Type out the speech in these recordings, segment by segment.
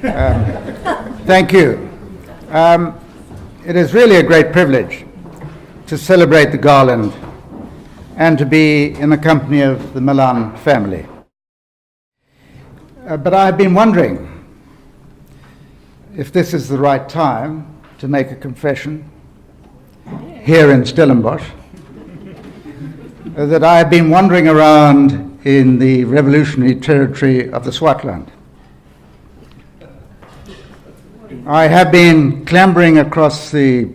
Thank you. It is really a great privilege to celebrate the Garland and to be in the company of the Milan family. But I have been wondering if this is the right time to make a confession here in Stellenbosch, that I have been wandering around in the revolutionary territory of the Swartland. I have been clambering across the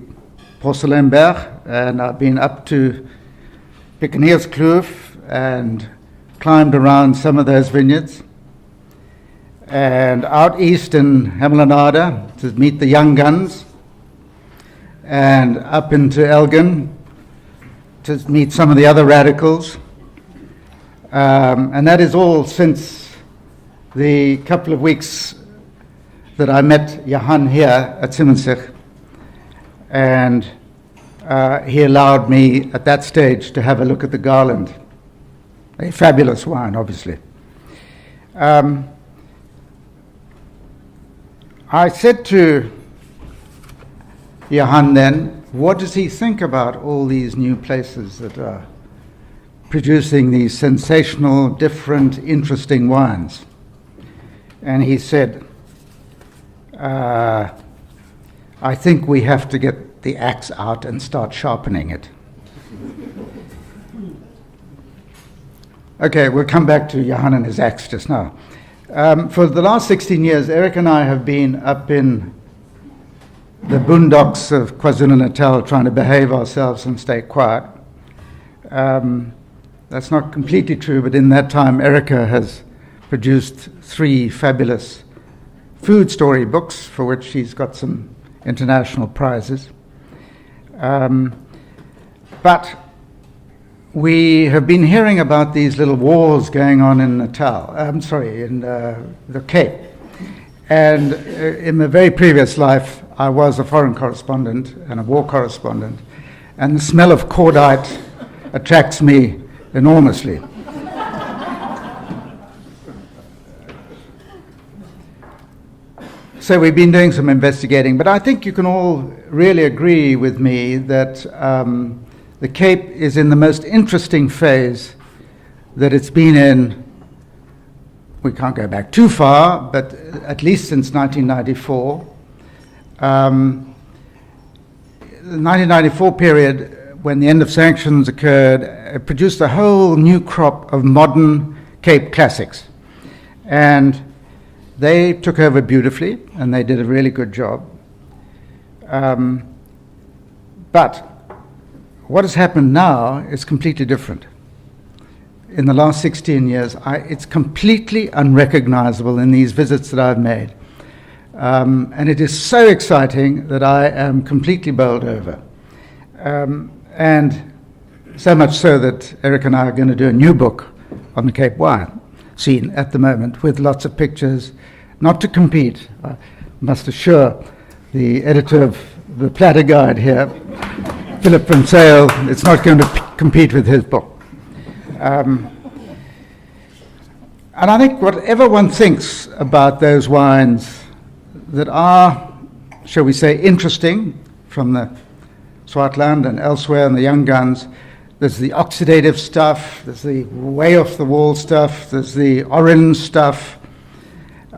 Porcelainberg, and I've been up to Pickenierskloof and climbed around some of those vineyards, and out east in Hemelanade to meet the young guns, and up into Elgin to meet some of the other radicals. And that is all since the couple of weeks that I met Johan here at Simonsig, and he allowed me at that stage to have a look at the Garland, a fabulous wine, obviously. I said to Johan then, what does he think about all these new places that are producing these sensational, different, interesting wines? And he said, I think we have to get the axe out and start sharpening it. Okay, we'll come back to Johan and his axe just now. For the last 16 years, Eric and I have been up in the boondocks of KwaZulu-Natal trying to behave ourselves and stay quiet. That's not completely true, but in that time, Erica has produced 3 fabulous food story books for which she's got some international prizes. But we have been hearing about these little wars going on in Natal, in the Cape. And in my very previous life, I was a foreign correspondent and a war correspondent, and the smell of cordite attracts me enormously. So we've been doing some investigating, but I think you can all really agree with me that the Cape is in the most interesting phase that it's been in. We can't go back too far, but at least since 1994. The 1994 period, when the end of sanctions occurred, it produced a whole new crop of modern Cape classics. And they took over beautifully, and they did a really good job. But what has happened now is completely different. In the last 16 years, it's completely unrecognizable in these visits that I've made. And it is so exciting that I am completely bowled over. And so much so that Eric and I are going to do a new book on the Cape wine scene at the moment, with lots of pictures, not to compete. I must assure the editor of the Platter guide here, Philip van Sale, it's not going to compete with his book. And I think whatever one thinks about those wines that are, shall we say, interesting from the Swartland and elsewhere in the young guns, there's the oxidative stuff, there's the way off the wall stuff, there's the orange stuff.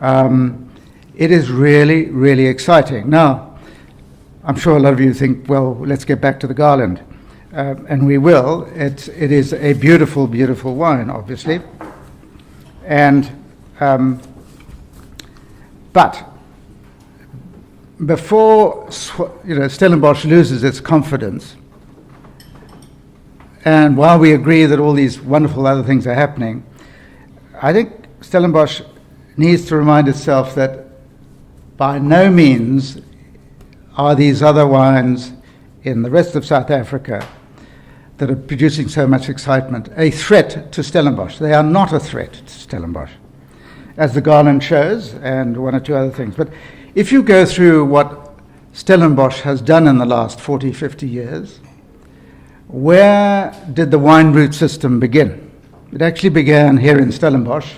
It is really, really exciting. Now, I'm sure a lot of you think, well, let's get back to the Garland. And we will. It is a beautiful, beautiful wine, obviously. And, but before Stellenbosch loses its confidence, and while we agree that all these wonderful other things are happening, I think Stellenbosch needs to remind itself that by no means are these other wines in the rest of South Africa that are producing so much excitement a threat to Stellenbosch. They are not a threat to Stellenbosch, as the Garland shows, and 1 or 2 other things. But if you go through what Stellenbosch has done in the last 40, 50 years, where did the wine route system begin? It actually began here in Stellenbosch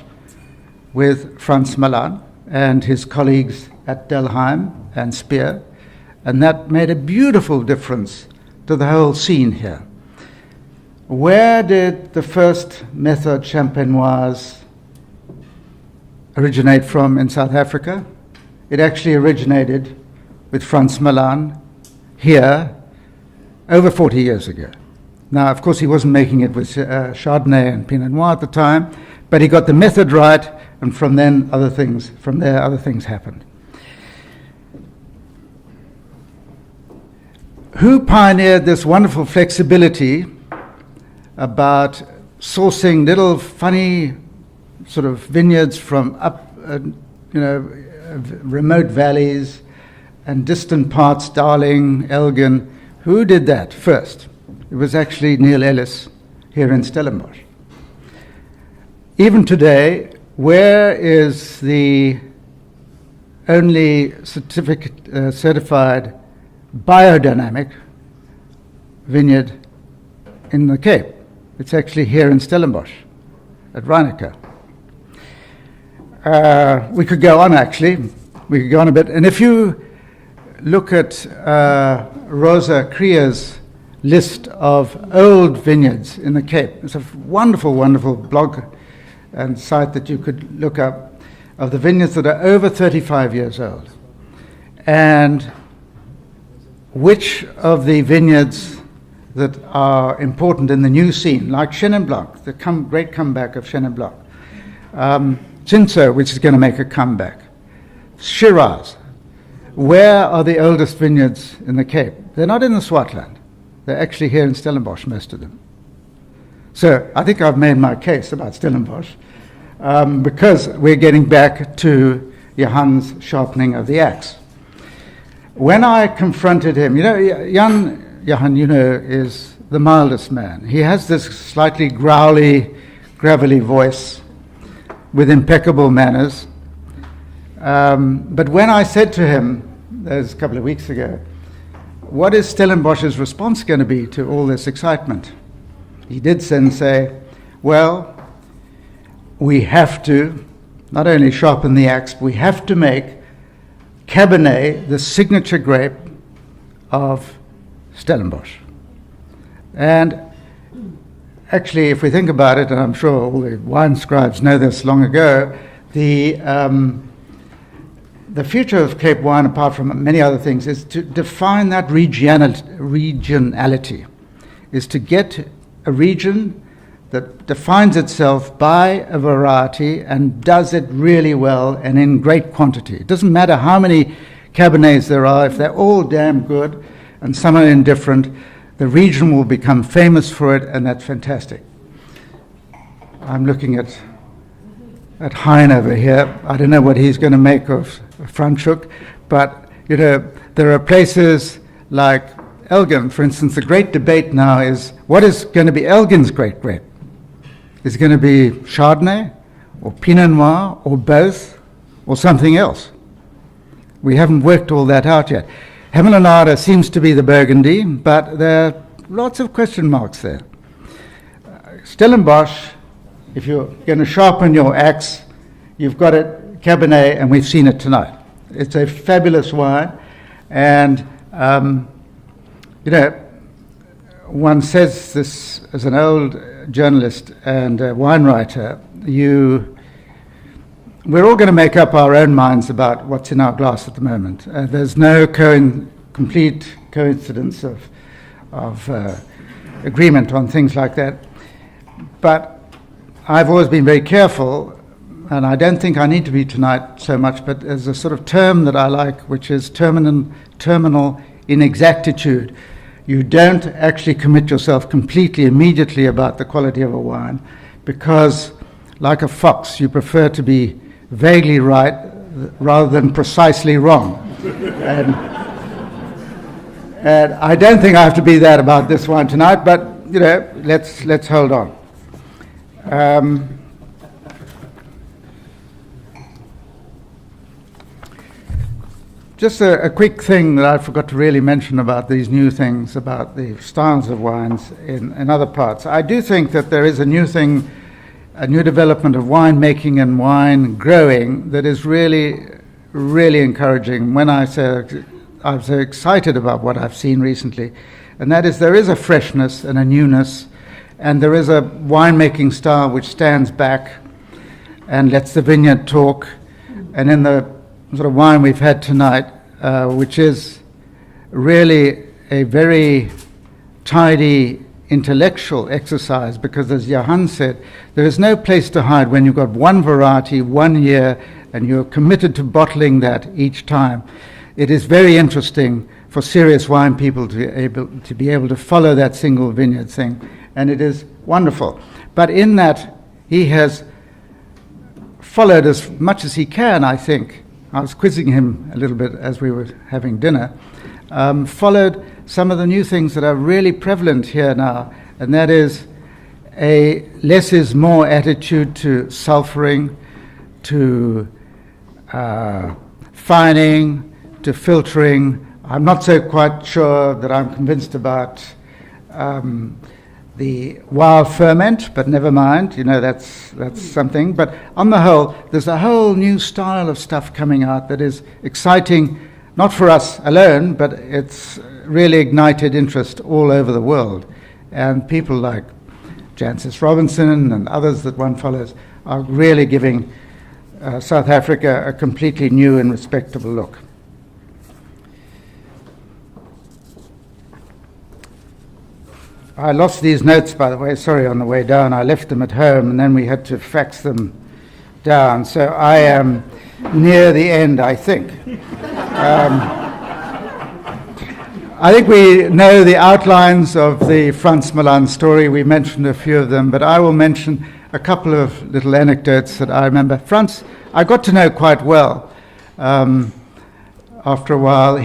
with Frans Milan, and his colleagues at Delheim and Speer, and that made a beautiful difference to the whole scene here. Where did the first method champenoise originate from in South Africa? It actually originated with Frans Milan here over 40 years ago. Now, of course, he wasn't making it with Chardonnay and Pinot Noir at the time, but he got the method right, and from there, other things happened. Who pioneered this wonderful flexibility about sourcing little funny sort of vineyards from up, remote valleys and distant parts, Darling, Elgin? Who did that first? It was actually Neil Ellis here in Stellenbosch. Even today, where is the only certified biodynamic vineyard in the Cape? It's actually here in Stellenbosch, at Reineke. We could go on, actually. We could go on a bit. And if you look at Rosa Creer's list of old vineyards in the Cape, it's a wonderful, wonderful blog and site that you could look up of the vineyards that are over 35 years old. And which of the vineyards that are important in the new scene, like Chenin Blanc, the great comeback of Chenin Blanc, Cinsault, which is going to make a comeback, Shiraz. Where are the oldest vineyards in the Cape? They're not in the Swartland. They're actually here in Stellenbosch, most of them. So I think I've made my case about Stellenbosch because we're getting back to Johan's sharpening of the axe. When I confronted him, Johan, is the mildest man. He has this slightly growly, gravelly voice with impeccable manners. But when I said to him, that was a couple of weeks ago, what is Stellenbosch's response going to be to all this excitement? He did then say, well, we have to not only sharpen the axe, we have to make Cabernet the signature grape of Stellenbosch. And actually, if we think about it, and I'm sure all the wine scribes know this long ago, the future of Cape wine, apart from many other things, is to define that regionality, is to get a region that defines itself by a variety and does it really well and in great quantity. It doesn't matter how many Cabernets there are, if they're all damn good and some are indifferent, the region will become famous for it, and that's fantastic. I'm looking at Hein over here. I don't know what he's going to make of Franschhoek, but there are places like Elgin, for instance. The great debate now is what is going to be Elgin's great grape? Is it going to be Chardonnay or Pinot Noir or both or something else? We haven't worked all that out yet. Hemelanada seems to be the Burgundy, but there are lots of question marks there. Stellenbosch, if you're going to sharpen your axe, you've got it Cabernet, and we've seen it tonight. It's a fabulous wine, and one says this as an old journalist and a wine writer, we're all going to make up our own minds about what's in our glass at the moment. There's no complete coincidence of agreement on things like that. But I've always been very careful, and I don't think I need to be tonight so much, but there's a sort of term that I like, which is terminal inexactitude. You don't actually commit yourself completely, immediately about the quality of a wine, because, like a fox, you prefer to be vaguely right rather than precisely wrong. And I don't think I have to be that about this wine tonight, but let's hold on. Just a quick thing that I forgot to really mention about these new things, about the styles of wines in other parts. I do think that there is a new thing a new development of winemaking and wine growing that is really, really encouraging. When I say I'm so excited about what I've seen recently, and that is there is a freshness and a newness, and there is a winemaking style which stands back and lets the vineyard talk. And in the sort of wine we've had tonight, which is really a very tidy intellectual exercise, because as Johan said, there is no place to hide when you've got one variety, 1 year, and you're committed to bottling that each time. It is very interesting for serious wine people to be able to follow that single vineyard thing, and it is wonderful. But in that, he has followed as much as he can, I think. I was quizzing him a little bit as we were having dinner. Followed some of the new things that are really prevalent here now, and that is a less is more attitude to sulfuring, to fining, to filtering. I'm not so quite sure that I'm convinced about the wild ferment, but never mind, that's something. But on the whole, there's a whole new style of stuff coming out that is exciting, not for us alone, but it's really ignited interest all over the world. And people like Jancis Robinson and others that one follows are really giving South Africa a completely new and respectable look. I lost these notes, by the way, sorry, on the way down. I left them at home and then we had to fax them down. So I am near the end, I think. I think we know the outlines of the Frans Milan story. We mentioned a few of them, but I will mention a couple of little anecdotes that I remember. Frans, I got to know quite well after a while.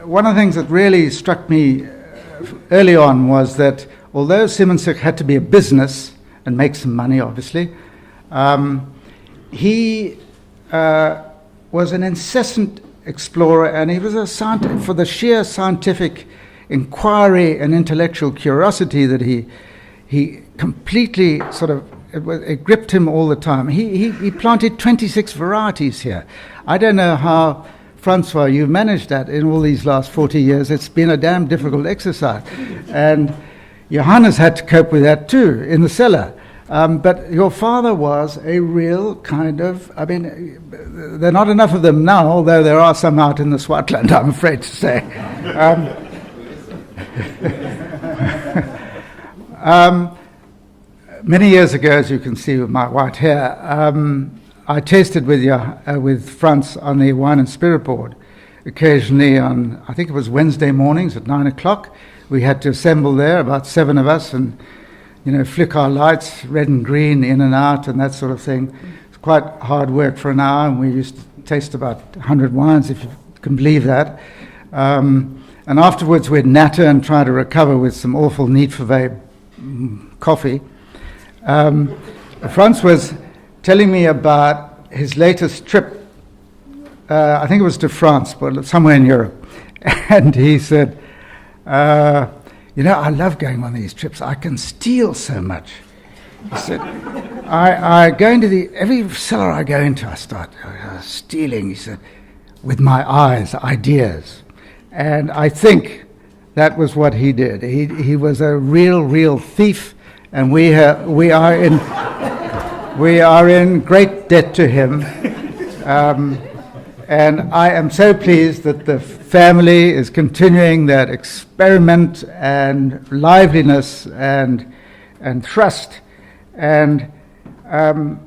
One of the things that really struck me early on was that although Simonsig had to be a business and make some money, obviously, he was an incessant explorer, and he was a scientist for the sheer scientific inquiry and intellectual curiosity that he completely sort of it gripped him all the time. He planted 26 varieties here. I don't know how, Francois, you've managed that in all these last 40 years. It's been a damn difficult exercise, and Johannes had to cope with that too in the cellar. But your father was a real kind of, there are not enough of them now, although there are some out in the Swartland, I'm afraid to say. Many years ago, as you can see with my white hair, I tasted with Frans on the wine and spirit board. Occasionally on, I think it was Wednesday mornings at 9 o'clock, we had to assemble there, about 7 of us, and flick our lights, red and green, in and out, and that sort of thing. It's quite hard work for an hour, and we used to taste about 100 wines, if you can believe that. And afterwards we'd natter and try to recover with some awful Niet-Verwey coffee. Frans was telling me about his latest trip. I think it was to France, but somewhere in Europe. And he said, I love going on these trips. I can steal so much. He said, I go into every cellar I go into, I start stealing, he said, with my eyes, ideas. And I think that was what he did. He was a real thief, and we are in great debt to him. And I am so pleased that the family is continuing that experiment and liveliness and trust. And one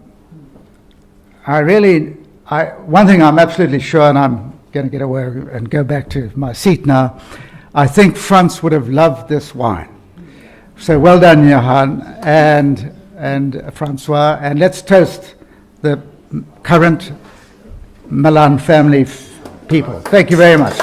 thing I'm absolutely sure, and I'm going to get away and go back to my seat now, I think Frans would have loved this wine. So well done, Johan and Francois, and let's toast the current Milan family people. Thank you very much.